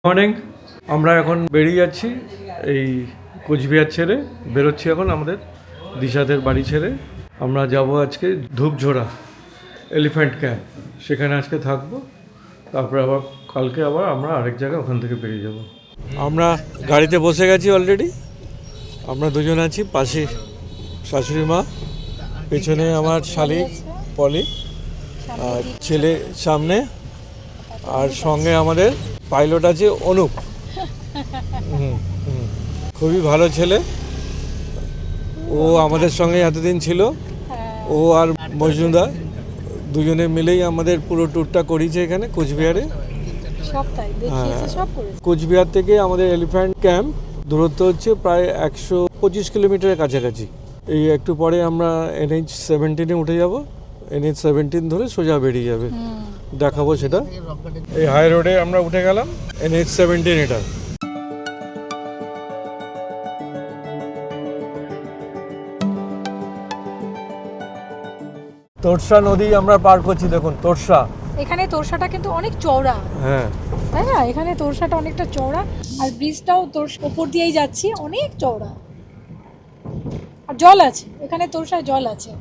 Morning. আমরা এখন বেরিয়ে যাচ্ছি এই কোচবিহার ছেড়ে বেরোচ্ছি এখন আমাদের দিশাদের বাড়ি ছেড়ে। আমরা যাব আজকে ধূপঝোড়া এলিফ্যান্ট ক্যাম্প, সেখানে আজকে থাকবো। তারপরে আবার কালকে আবার আমরা আরেক জায়গায় ওখান থেকে বেরিয়ে যাব। আমরা গাড়িতে বসে গেছি অলরেডি। আমরা দুজন আছি, পাশে শাশুড়ি মা, পেছনে আমার শালিক পলি, আর ছেলে সামনে, আর সঙ্গে আমাদের পাইলট আছে অনুপ। খুবই ভালো ছেলে, ও আমাদের সঙ্গে এতদিন ছিল। ও আর মজনুদা দুজনে মিলেই আমাদের পুরো ট্যুরটা করিয়েছে এখানে কোচবিহারে। কোচবিহার থেকে আমাদের এলিফ্যান্ট ক্যাম্প দূরত্ব হচ্ছে প্রায় 125 কিলোমিটারের কাছাকাছি। এই একটু পরে আমরা NH-17 উঠে যাব। NH-17 ধরে সোজা বেরিয়ে যাবে, দেখাবো সেটা। এই হাই রোডে আমরা উঠে গেলাম, NH-17 এটা। তোরসা নদী আমরা পার করছি, দেখুন তোরসা। এখানে তোরসাটা কিন্তু অনেক চওড়া, হ্যাঁ তাই না? এখানে তোরসাটা অনেকটা চওড়া, আর ব্রিজটাও তোর ওপর দিয়েই যাচ্ছি, অনেক চওড়া। আর জল আছে এখানে, তোরসায় জল আছে।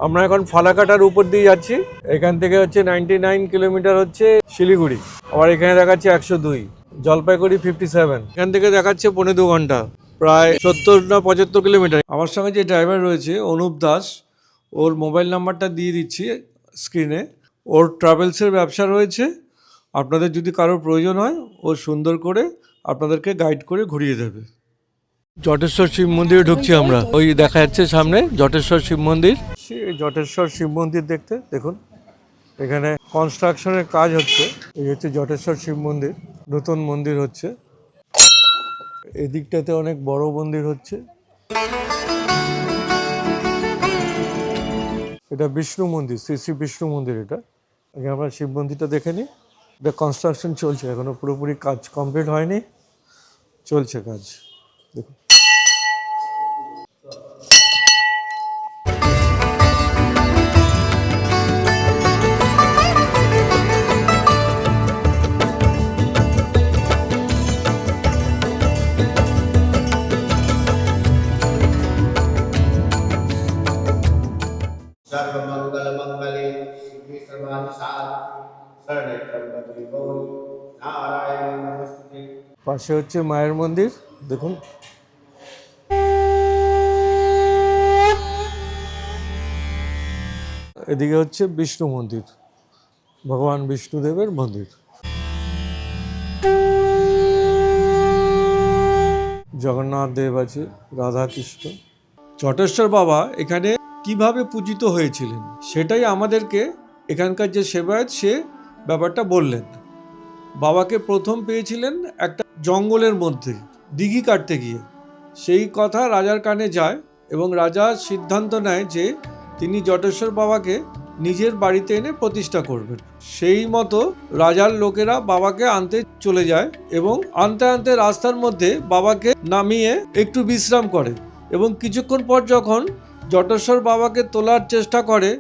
আমরা এখন ফালাকাটার উপর দিয়ে যাচ্ছি। এখান থেকে হচ্ছে 99 কিলোমিটার হচ্ছে শিলিগুড়ি, আবার এখানে দেখাচ্ছে 102। জলপাইগুড়ি 57, এখান থেকে দেখাচ্ছে 2.5 ঘন্টা, প্রায় 70 না 75 কিলোমিটার। আমার সঙ্গে যে ড্রাইভার রয়েছে অনুপ দাস, ওর মোবাইল নাম্বারটা দিয়ে দিচ্ছি স্ক্রিনে। ওর ট্রাভেলসের ব্যবসা রয়েছে, আপনাদের যদি কারোর প্রয়োজন হয় ও সুন্দর করে আপনাদেরকে গাইড করে ঘুরিয়ে দেবে। জটেশ্বর শিব মন্দিরে ঢুকছি আমরা, ওই দেখা যাচ্ছে সামনে জটেশ্বর শিব মন্দির। জটেশ্বর শিব মন্দির দেখতে, দেখুন এখানে কনস্ট্রাকশনের কাজ হচ্ছে। এই হচ্ছে জটেশ্বর শিব মন্দির, নতুন মন্দির হচ্ছে। এদিকটাতে অনেক বড় মন্দির হচ্ছে। এটা বিষ্ণু মন্দির, শ্রী শ্রী বিষ্ণু মন্দির। এটা আগে আমরা শিব মন্দিরটা দেখে নিই। এটা কনস্ট্রাকশন চলছে, এখনো পুরোপুরি কাজ কমপ্লিট হয়নি, চলছে কাজ, দেখুন। सर्वमंगलमंगले शिवे सर्वाभिषादे शरणे त्र्यंबके गौरी नारायणे नमस्ते। পাশে হচ্ছে মায়ের মন্দির, দেখুন। এদিকে হচ্ছে বিষ্ণু মন্দির, ভগবান বিষ্ণুদেবের মন্দির। জগন্নাথ দেব আছে, রাধা কৃষ্ণ। জটেশ্বর বাবা এখানে কিভাবে পূজিত হয়েছিলেন সেটাই আমাদেরকে এখানকার যে সেবায়ত সে ব্যাপারটা বললেন। বাবাকে প্রথম পেয়েছিলেন একটা জঙ্গলের মধ্যে দিঘি কাটতে গিয়ে। সেই কথা রাজার কানে যায় এবং রাজা সিদ্ধান্ত নেয় যে তিনি জটেশ্বর বাবাকে নিজের বাড়িতে এনে প্রতিষ্ঠা করবেন। সেই মতো রাজার লোকেরা বাবাকে আনতে চলে যায় এবং আনতে আনতে রাস্তার মধ্যে বাবাকে নামিয়ে একটু বিশ্রাম করে, এবং কিছুক্ষণ পর যখন জটেশ্বর বাবাকে তোলার চেষ্টা করে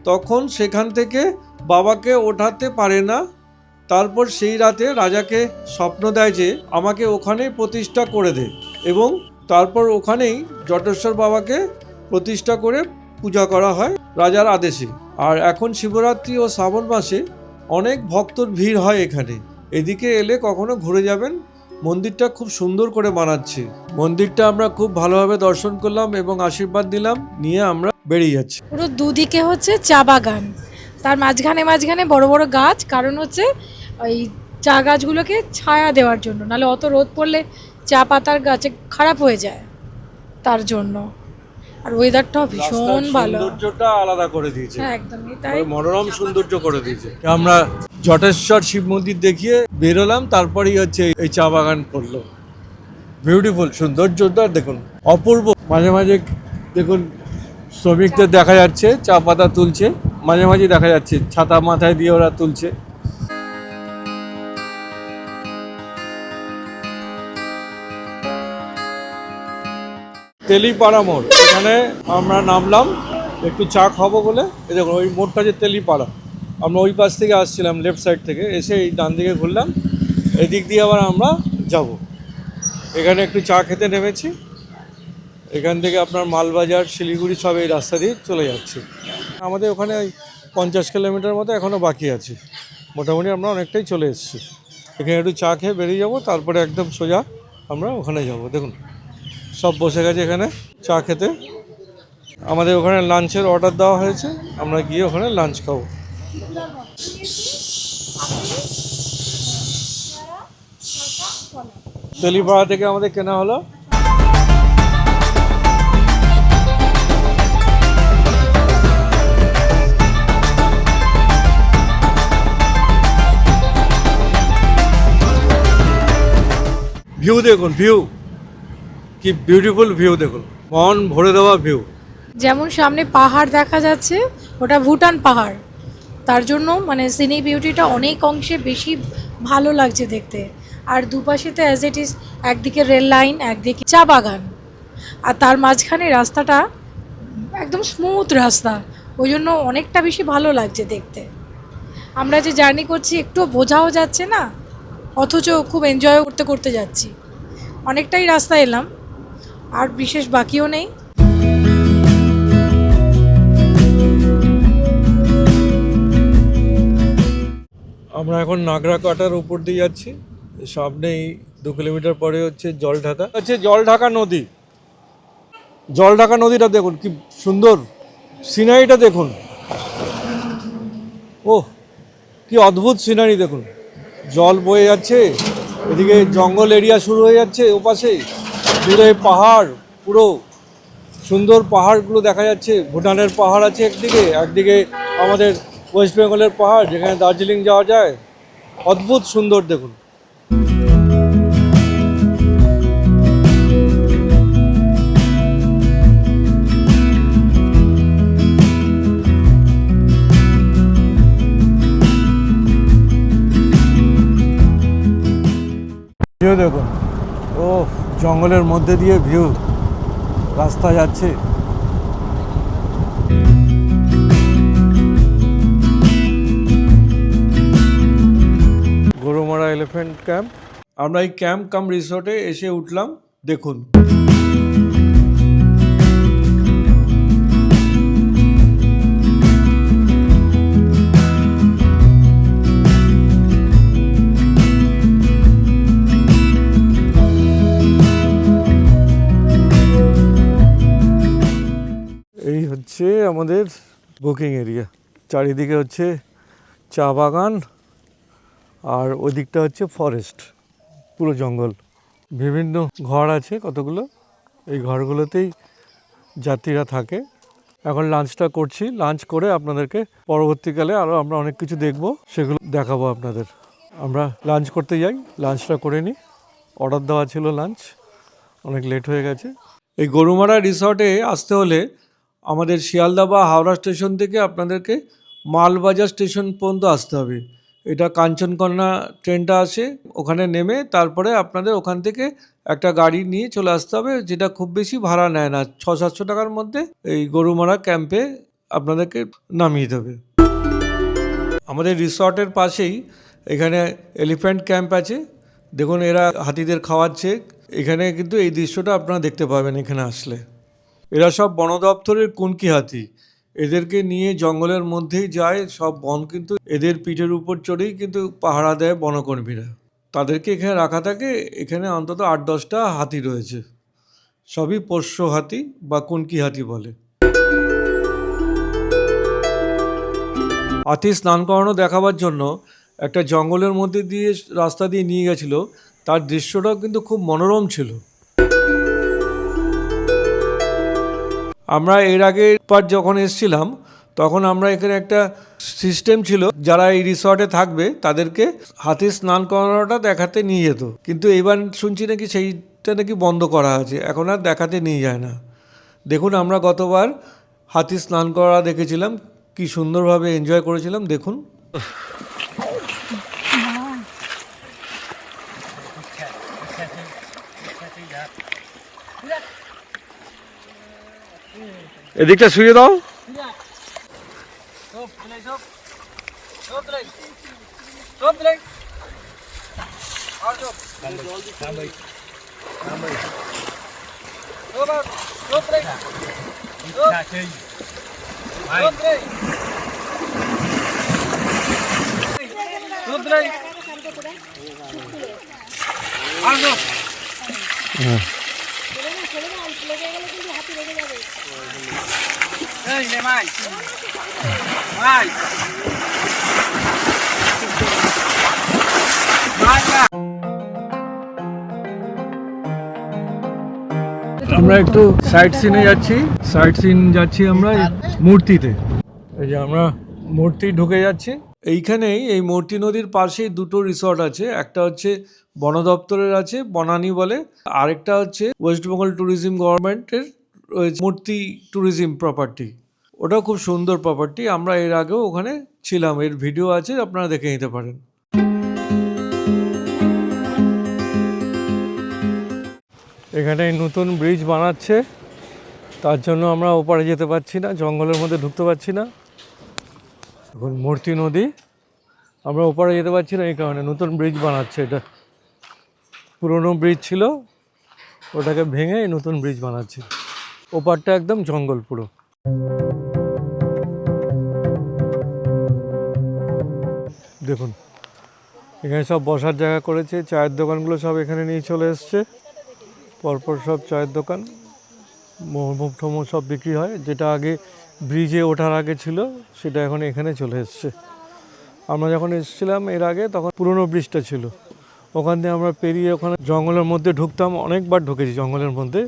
তখন সেখান থেকে বাবাকে ওঠাতে পারে না। তারপর সেই রাতে রাজাকে স্বপ্ন দেয় যে আমাকে ওখানেই প্রতিষ্ঠা করে দে, এবং তারপর ওখানেই জটেশ্বর বাবাকে প্রতিষ্ঠা করে পূজা করা হয় রাজার আদেশে। আর এখন শিবরাত্রি ও শ্রাবণ মাসে অনেক ভক্তর ভিড় হয় এখানে। এদিকে এলে কখনো ঘুরে যাবেন, মন্দিরটা খুব সুন্দর করে বানাচ্ছে। মন্দিরটা আমরা খুব ভালোভাবে দর্শন করলাম এবং আশীর্বাদ দিলাম, নিয়ে আমরা বেরিয়ে যাচ্ছি। পুরো দুদিকে হচ্ছে চা বাগান, তার মাঝখানে মাঝখানে বড় বড় গাছ, কারণ হচ্ছে ওই চা গাছগুলোকে ছায়া দেওয়ার জন্য, নাহলে অত রোদ পড়লে চা পাতার গাছে খারাপ হয়ে যায়, তার জন্য। আর ওয়েদারটাও ভীষণ ভালো, সৌন্দর্যটা আলাদা করে দিয়েছে, হ্যাঁ একদমই তাই, মনোরম সৌন্দর্য করে দিয়েছে। আমরা জটেশ্বর শিব মন্দির দেখিয়ে বেরোলাম, তারপরেই হচ্ছে এই চা বাগান পড়লো। বিউটিফুল, সৌন্দর্যটা দেখুন অপূর্ব। মাঝে মাঝে দেখুন শ্রমিকদের দেখা যাচ্ছে চা পাতা তুলছে, মাঝে মাঝে দেখা যাচ্ছে ছাতা মাথায় দিয়ে ওরা তুলছে। তেলিপাড়া মোড়, এখানে আমরা নামলাম। একটু চা খাবো বলে এই দেখুন ওই মোড়টা যে তেলিপাড়া, আমরা ওই পাশ থেকে আসছিলাম লেফট সাইড থেকে, এসে এই ডান দিকে ঘুরলাম, এদিক দিয়ে আবার আমরা যাব। এখানে একটু চা খেতে নেমেছি। এখান থেকে আপনার মালবাজার, শিলিগুড়ি সব এই রাস্তা দিয়ে চলে যাচ্ছে। আমাদের ওখানে ওই 50 কিলোমিটার মতো এখনও বাকি আছে। মোটামুটি আমরা অনেকটাই চলে এসেছি। এখানে একটু চা খেয়ে বেরিয়ে যাব, তারপরে একদম সোজা আমরা ওখানে যাব। দেখুন সব বসে গেছে এখানে চা খেতে। আমাদের ওখানে লাঞ্চের অর্ডার দেওয়া হয়েছে, আমরা গিয়ে ওখানে লাঞ্চ খাবো। তেলিপাড়া থেকে আমাদের কেনা হলো ভিউ। দেখুন ভিউ, কি বিউটিফুল ভিউ, দেখুন মন ভরে দেওয়া ভিউ। যেমন সামনে পাহাড় দেখা যাচ্ছে, ওটা ভুটান পাহাড়, তার জন্য মানে সিনিক বিউটিটা অনেক অংশে বেশি ভালো লাগছে দেখতে। আর দুপাশেতে অ্যাজ ইট ইজ, একদিকে রেল লাইন, একদিকে চা বাগান, আর তার মাঝখানে রাস্তাটা একদম স্মুথ রাস্তা, ওই জন্য অনেকটা বেশি ভালো লাগছে দেখতে। আমরা যে জার্নি করছি একটু বোঝাও যাচ্ছে না, অথচ খুব এনজয় করতে করতে যাচ্ছি। অনেকটাই রাস্তা এলাম, আর বিশেষ বাকিও নেই। আমরা এখন নাগরাকাটার উপর দিয়ে যাচ্ছি। সামনেই 2 কিলোমিটার পরে হচ্ছে জলঢাকা, জলঢাকা নদী। জলঢাকা নদীটা দেখুন কি সুন্দর, সিনারিটা দেখুন, ওহ কি অদ্ভুত সিনারি দেখুন। জল বয়ে যাচ্ছে, এদিকে জঙ্গল এরিয়া শুরু হয়ে যাচ্ছে, ওপাশে দূরে পাহাড়, পুরো সুন্দর পাহাড়গুলো দেখা যাচ্ছে। ভুটানের পাহাড় আছে একদিকে, একদিকে আমাদের ওয়েস্ট বেঙ্গলের পাহাড়, যেখানে দার্জিলিং যাওয়া যায়। অদ্ভুত সুন্দর দেখুন। ভিউ দেখুন, ও জঙ্গলের মধ্যে দিয়ে ভিউ, রাস্তা যাচ্ছে। Gorumara elephant camp. আমরা এই ক্যাম্প কাম রিসোর্টে এসে উঠলাম। দেখুন এই হচ্ছে আমাদের বুকিং এরিয়া। চারিদিকে হচ্ছে চা বাগান, আর ওই দিকটা হচ্ছে ফরেস্ট, পুরো জঙ্গল। বিভিন্ন ঘর আছে কতগুলো, এই ঘরগুলোতেই যাত্রীরা থাকে। এখন লাঞ্চটা করছি, লাঞ্চ করে আপনাদেরকে পরবর্তীকালে আরও আমরা অনেক কিছু দেখব, সেগুলো দেখাবো আপনাদের। আমরা লাঞ্চ করতে যাই, লাঞ্চটা করে নিই। অর্ডার দেওয়া ছিল লাঞ্চ, অনেক লেট হয়ে গেছে। এই গরুমারা রিসর্টে আসতে হলে আমাদের শিয়ালদা বা হাওড়া স্টেশন থেকে আপনাদেরকে মালবাজার স্টেশন পর্যন্ত আসতে হবে। এটা কাঞ্চনকন্যা ট্রেনটা আসে, ওখানে নেমে তারপরে আপনাদের ওখান থেকে একটা গাড়ি নিয়ে চলে আসতে হবে, যেটা খুব বেশি ভাড়া নেয় না, 600-700 টাকার মধ্যে এই গরুমারা ক্যাম্পে আপনাদেরকে নামিয়ে দেবে। আমাদের রিসর্টের পাশেই এখানে এলিফ্যান্ট ক্যাম্প আছে। দেখুন এরা হাতিদের খাওয়াচ্ছে। এখানে কিন্তু এই দৃশ্যটা আপনারা দেখতে পাবেন এখানে আসলে। এরা সব বন দপ্তরের কুনকি হাতি, এদেরকে নিয়ে জঙ্গলের মধ্যেই যায়। সব বন কিন্তু এদের পিঠের উপর চড়েই কিন্তু পাহারা দেয় বনকর্মীরা। তাদেরকে এখানে রাখা থাকে। এখানে অন্তত 8-10টা হাতি রয়েছে, সবই পোষ্য হাতি বা কুনকি হাতি বলে। হাতি স্নান করানো দেখাবার জন্য একটা জঙ্গলের মধ্যে দিয়ে রাস্তা দিয়ে নিয়ে গেছিলো। তার দৃশ্যটাও কিন্তু খুব মনোরম ছিল। আমরা এর আগের বার যখন এসেছিলাম তখন আমরা এখানে একটা সিস্টেম ছিল, যারা এই রিসর্টে থাকবে তাদেরকে হাতি স্নান করানোটা দেখাতে নিয়ে যেত। কিন্তু এবার শুনছি নাকি সেইটা নাকি বন্ধ করা আছে, এখন আর দেখাতে নিয়ে যায় না। দেখুন আমরা গতবার হাতি স্নান করা দেখেছিলাম, কি সুন্দরভাবে এনজয় করেছিলাম। দেখুন এদিকটা শুয়ে দাও। আমরা একটু সাইট সিনে যাচ্ছি, আমরা মূর্তিতে। এই যে আমরা মূর্তি ঢুকে যাচ্ছি। এইখানেই এই মূর্তি নদীর পাশেই দুটো রিসর্ট আছে, একটা হচ্ছে বন দপ্তরের আছে, বনানী বলে, আরেকটা হচ্ছে ওয়েস্ট বেঙ্গল ট্যুরিজম গভর্নমেন্টের মূর্তি ট্যুরিজম প্রপার্টি। ওটাও খুব সুন্দর প্রপার্টি, আমরা এর আগেও ওখানে ছিলাম, এর ভিডিও আছে, আপনারা দেখে নিতে পারেন। এখানে নতুন ব্রিজ বানাচ্ছে, তার জন্য আমরা ওপারে যেতে পারছি না, জঙ্গলের মধ্যে ঢুকতে পারছি না। এখন মূর্তি নদী, আমরা ওপারে যেতে পারছি না এই কারণে, নতুন ব্রিজ বানাচ্ছে। এটা পুরনো ব্রিজ ছিল, ওটাকে ভেঙে নতুন ব্রিজ বানাচ্ছে। ওপারটা একদম জঙ্গল পুরো। দেখুন এখানে সব বসার জায়গা করেছে, চায়ের দোকানগুলো সব এখানে নিয়ে চলে এসছে, পরপর সব চায়ের দোকান, মোমো টোমো সব বিক্রি হয়। যেটা আগে ব্রিজে ওঠার আগে ছিল সেটা এখন এখানে চলে এসছে। আমরা যখন এসেছিলাম এর আগে তখন পুরনো ব্রিজটা ছিল, ওখান দিয়ে আমরা পেরিয়ে ওখানে জঙ্গলের মধ্যে ঢুকতাম, অনেকবার ঢুকেছি জঙ্গলের মধ্যে।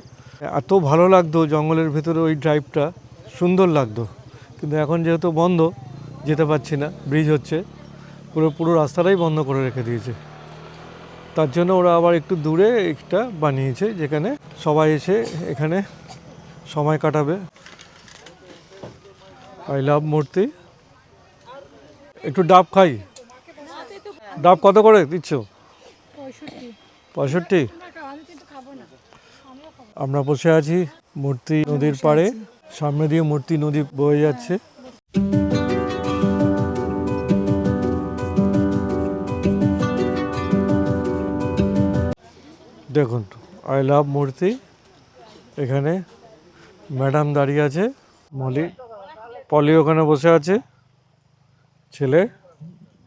এত ভালো লাগতো জঙ্গলের ভেতরে, ওই ড্রাইভটা সুন্দর লাগতো। কিন্তু এখন যেহেতু বন্ধ, যেতে পারছি না, ব্রিজ হচ্ছে, পুরো রাস্তাটাই বন্ধ করে রেখে দিয়েছে। তার জন্য ওরা আবার একটু দূরে একটা বানিয়েছে, যেখানে সবাই এসে এখানে সময় কাটাবে। আই লাভ মূর্তি। একটু ডাব খাই। ডাব কত করে দিচ্ছ? 65। আমরা বসে আছি মূর্তি নদীর পাড়ে, সামনে দিয়ে মূর্তি নদী বয়ে যাচ্ছে। দেখুন আই লাভ মূর্তি। এখানে ম্যাডাম দাঁড়িয়ে আছে, পলি ওখানে বসে আছে, ছেলে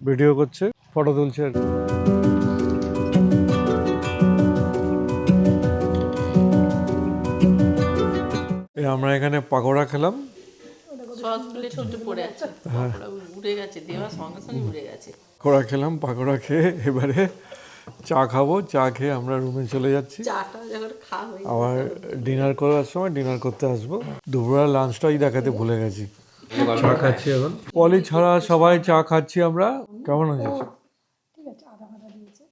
ভিডিও করছে, ফটো তুলছে। আমরা এখানে পাকোড়া খেলাম, পাকোড়া খেলাম, পাকোড়া খেয়ে এবারে চা খাবো। চা খেয়ে আমরা রুমে চলে যাচ্ছি, আবার ডিনার করার সময় ডিনার করতে আসবো। দুপুরবেলা লাঞ্চটাই দেখাতে ভুলে গেছি। চা খাচ্ছি এখন, পলি ছাড়া সবাই চা খাচ্ছি আমরা। কেমন হয়েছে?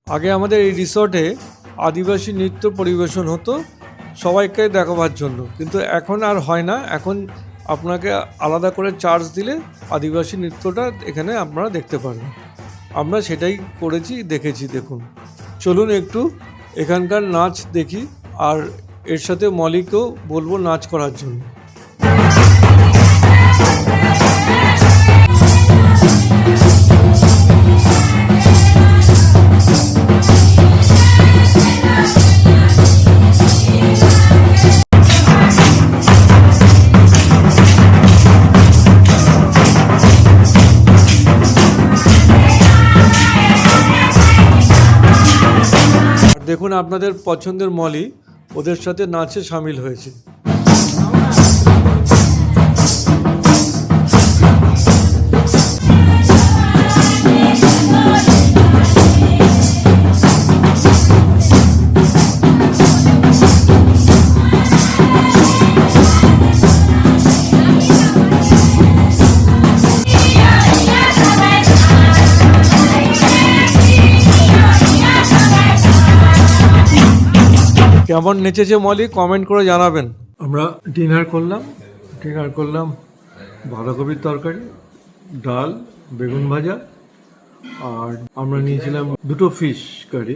আগে আমাদের এই রিসর্টে আদিবাসী নৃত্য পরিবেশন হতো সবাইকে দেখাবার জন্য, কিন্তু এখন আর হয় না। এখন আপনাকে আলাদা করে চার্জ দিলে আদিবাসী নৃত্যটা এখানে আপনারা দেখতে পারবেন। আমরা সেটাই করেছি, দেখেছি। দেখুন, চলুন একটু এখানকার নাচ দেখি, আর এর সাথে মলিকেও বলবো নাচ করার জন্য। দেখুন আপনাদের পছন্দের মলি ওদের সাথে নাচে সামিল হয়েছে। কেমন নেচেছে মলি কমেন্ট করে জানাবেন। আমরা ডিনার করলাম বাঁধাকপির তরকারি, ডাল, বেগুন ভাজা, আর আমরা নিয়েছিলাম দুটো ফিশ কারি,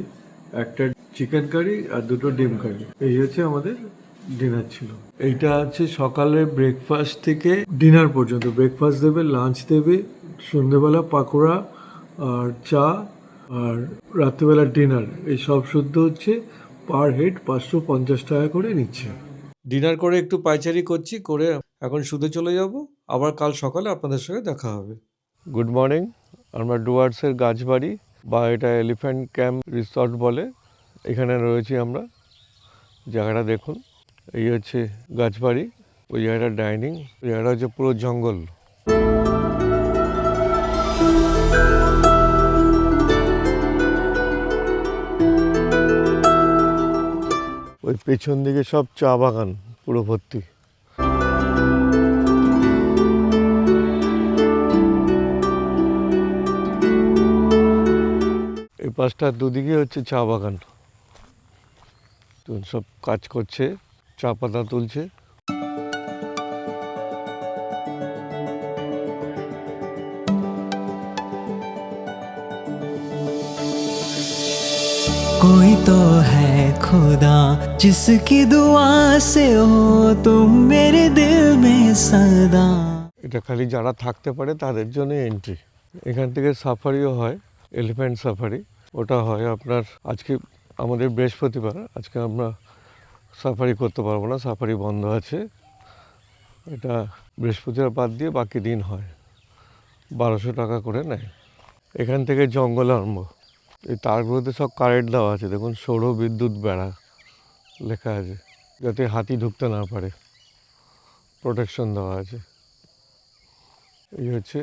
একটা চিকেন কারি আর দুটো ডিম কারি। এই হচ্ছে আমাদের ডিনার ছিল। এইটা আছে সকালে ব্রেকফাস্ট থেকে ডিনার পর্যন্ত। ব্রেকফাস্ট দেবে, লাঞ্চ দেবে, সন্ধ্যেবেলা পাকোড়া আর চা, আর রাত্রিবেলা ডিনার। এই সব শুদ্ধ হচ্ছে পার হেড 550 টাকা করে নিচ্ছে। ডিনার করে একটু পাইচারি করছি, করে এখন শুতে চলে যাব। আবার কাল সকালে আপনাদের সঙ্গে দেখা হবে। Good morning. আমরা ডুয়ার্সের গাছবাড়ি বা এটা এলিফ্যান্ট ক্যাম্প রিসর্ট বলে, এখানে রয়েছি আমরা। জায়গাটা দেখুন, এই হচ্ছে গাছবাড়ি, ওই জায়গাটা ডাইনিং, ওই জায়গাটা হচ্ছে পুরো জঙ্গল। ওই পেছন দিকে সব চা বাগান পুরো ভর্তি। এই পাশটার দুদিকে হচ্ছে চা বাগান। সব কাজ করছে, চা পাতা তুলছে। कोई तो है खुदा जिसकी दुआ से हो तुम मेरे दिल में सदा। এটা খালি যারা থাকতে পারে তাদের জন্য এন্ট্রি। এখান থেকে সাফারিও হয়, এলিফ্যান্ট সাফারি। ওটা হয় আপনার, আজকে আমাদের বৃহস্পতিবার, আজকে আমরা সাফারি করতে পারবো না, সাফারি বন্ধ আছে। এটা বৃহস্পতিবার বাদ দিয়ে বাকি দিন হয়। 1200 টাকা করে নেয়। এখান থেকে জঙ্গল আরম্ভ। এই তারগুলোতে সব কারেন্ট দেওয়া আছে, দেখুন সৌর বিদ্যুৎ বেড়া লেখা আছে, যাতে হাতি ঢুকতে না পারে, প্রোটেকশন দেওয়া আছে। এই হচ্ছে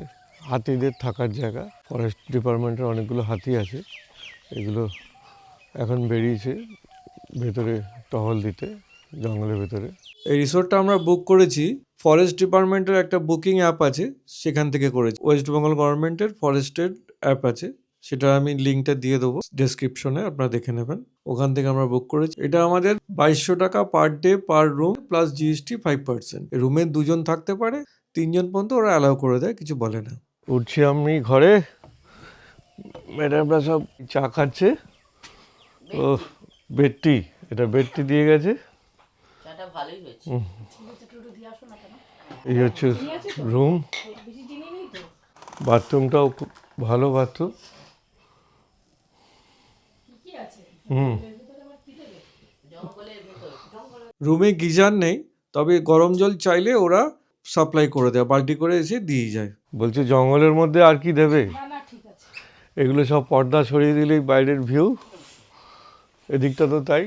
হাতিদের থাকার জায়গা। ফরেস্ট ডিপার্টমেন্টের অনেকগুলো হাতি আছে, এগুলো এখন বেরিয়েছে ভেতরে টহল দিতে, জঙ্গলের ভেতরে। এই রিসোর্টটা আমরা বুক করেছি ফরেস্ট ডিপার্টমেন্টের একটা বুকিং অ্যাপ আছে, সেখান থেকে করেছি। ওয়েস্ট বেঙ্গল গভর্নমেন্টের ফরেস্টের অ্যাপ আছে, সেটা আমি লিঙ্কটা দিয়ে দেবো ডেসক্রিপশনে, আপনারা দেখে নেবেন। ওখান থেকে আমরা বুক করেছি। এটা আমাদের 2200 টাকা per day per room plus GST 5%। রুমে 2 জন থাকতে পারে, 3 জন পর্যন্ত ওরা অ্যালাউ করে দেয়, কিছু বলে না। উঠছি আমি ঘরে, ম্যাডামরা সব চা খাচ্ছে। ও বেডটি, এটা বেডটি দিয়ে গেছে। এই হচ্ছে রুম। বাথরুমটাও খুব ভালো বাথরুম। রুমে গিজার নেই, তবে গরম জল চাইলে ওরা সাপ্লাই করে দেয়, বালতি করে এসে দিয়ে যায়। বলছে জঙ্গলের মধ্যে আর কি দেবে, এগুলো সব পর্দা সরিয়ে দিলেই বাইরের ভিউ। এদিকটা তো তাই।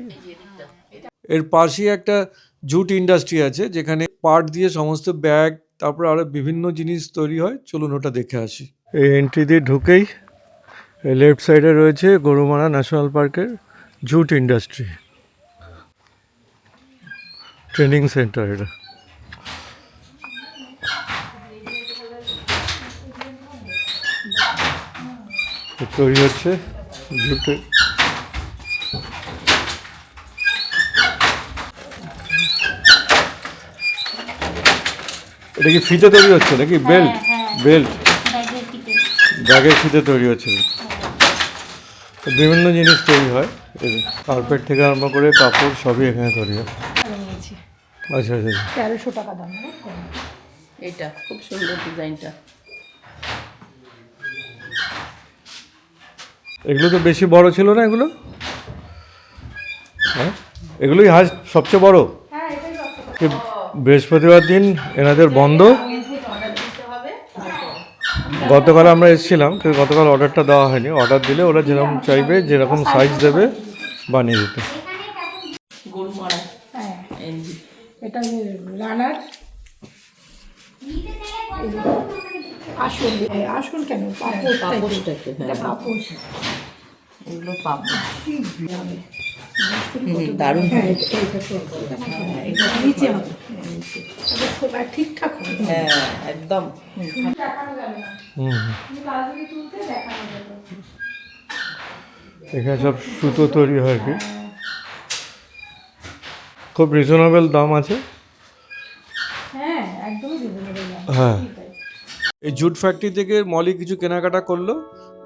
এর পাশেই একটা জুট ইন্ডাস্ট্রি আছে, যেখানে পাট দিয়ে সমস্ত ব্যাগ, তারপরে আরো বিভিন্ন জিনিস তৈরি হয়। চলুন ওটা দেখে আসি। এই এন্ট্রি দিয়ে ঢুকেই লেফট সাইডে রয়েছে গরুমারা ন্যাশনাল পার্কের জুট ইন্ডাস্ট্রি ট্রেনিং সেন্টার। এটা তৈরি হচ্ছে জুটে। এটা কি ফিতে তৈরি হচ্ছে নাকি বেল্ট? বেল্ট ব্যাগের ফিতে তৈরি হচ্ছে। বিভিন্ন জিনিস তৈরি হয়, কার্পেট থেকে আরম্ভ করে কাপড় সবই এখানে তৈরি হয়। আচ্ছা আচ্ছা, 1300 টাকা দাম। এটা খুব সুন্দর ডিজাইনটা। এগুলো তো বেশি বড় ছিল না এগুলো? হ্যাঁ, এগুলোই হাজ সবচেয়ে বড়। বৃহস্পতিবার দিন এনাদের বন্ধ। গতকাল আমরা এসেছিলাম, কিন্তু গতকাল অর্ডারটা দেওয়া হয়নি। অর্ডার দিলে ওরা যেরকম চাইবে, যেরকম সাইজ দেবে বানিয়ে দিতে। গরুমারা এটা রানার আসন, আসন কেন পাপোশ টাইপের। হ্যাঁ পাপোশ, এগুলো পাপোশ দারুণ। এটা নিচে হবে, ঠিকঠাক হবে। হ্যাঁ একদম। এখানে সব সুতো তৈরি হয়, কি খুব রিজনেবল দাম আছে। হ্যাঁ একদমই রিজনেবল দাম। হ্যাঁ, এই জুট ফ্যাক্টরি থেকে মলি কিছু কেনাকাটা করলো,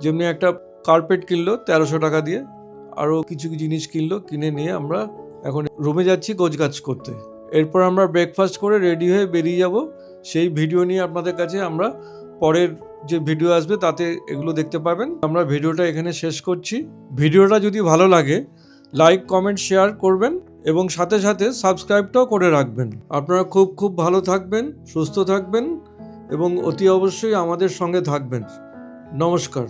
যেমনি একটা কার্পেট কিনলো 1300 টাকা দিয়ে, আরও কিছু জিনিস কিনলো। কিনে নিয়ে আমরা এখন রুমে যাচ্ছি গোছগাছ করতে। এরপর আমরা ব্রেকফাস্ট করে রেডি হয়ে বেরিয়ে যাব। সেই ভিডিও নিয়ে আপনাদের কাছে আমরা পরের যে ভিডিও আসবে তাতে এগুলো দেখতে পাবেন। আমরা ভিডিওটা এখানে শেষ করছি। ভিডিওটা যদি ভালো লাগে লাইক কমেন্ট শেয়ার করবেন এবং সাথে সাথে সাবস্ক্রাইবটাও করে রাখবেন। আপনারা খুব খুব ভালো থাকবেন, সুস্থ থাকবেন এবং অতি অবশ্যই আমাদের সঙ্গে থাকবেন। নমস্কার।